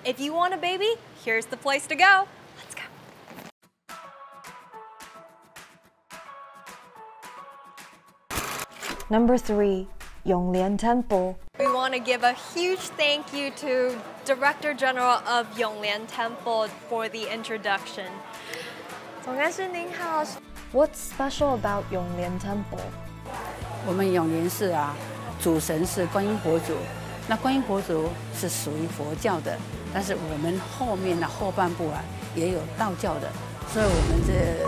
If you want a baby, here's the place to go. Let's go. Number 3, Yonglian Temple. We want to give a huge thank you to Director General of Yonglian Temple for the introduction. 总干事您好。What's special about Yonglian Temple? 我们永联寺啊，主神是观音佛祖。那观音佛祖是属于佛教的，但是我们后面的后半部啊，也有道教的。所以我们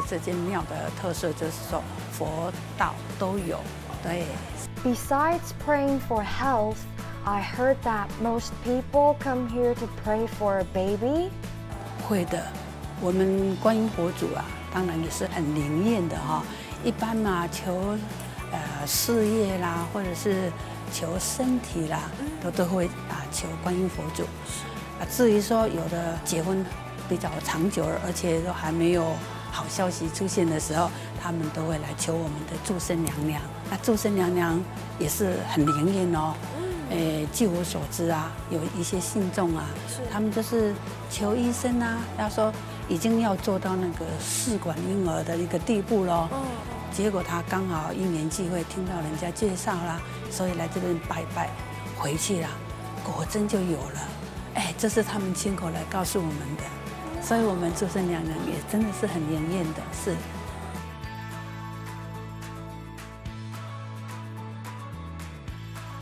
这间庙的特色就是说，佛道都有。对。Besides praying for health, I heard that most people come here to pray for a baby. 会的，我们观音佛祖啊，当然也是很灵验的哈。一般嘛，求事业啦，或者是求身体啦，都会求观音佛祖。至于说有的结婚比较长久，而且都还没有好消息出现的时候，他们都会来求我们的祝生娘娘。那祝生娘娘也是很灵验哦。据我所知啊，有一些信众啊，他们就是求医生啊，要说已经要做到那个试管婴儿的一个地步咯。结果他刚好因缘际会听到人家介绍啦，所以来这边拜拜，回去啦，果真就有了。这是他们亲口来告诉我们的，所以我们祝生娘娘也真的是很灵验的，是。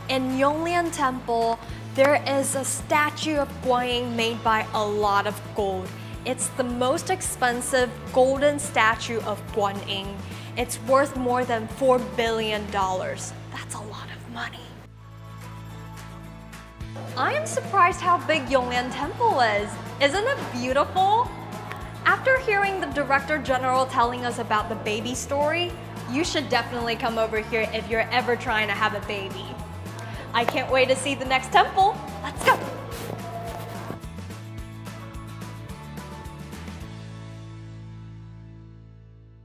In Yonglian Temple, there is a statue of Guanyin made by a lot of gold. It's the most expensive golden statue of Guanyin. It's worth more than $4 billion. That's a lot of money. I am surprised how big Yonglian Temple is. Isn't it beautiful? After hearing the Director General telling us about the baby story, you should definitely come over here if you're ever trying to have a baby. I can't wait to see the next temple. Let's go.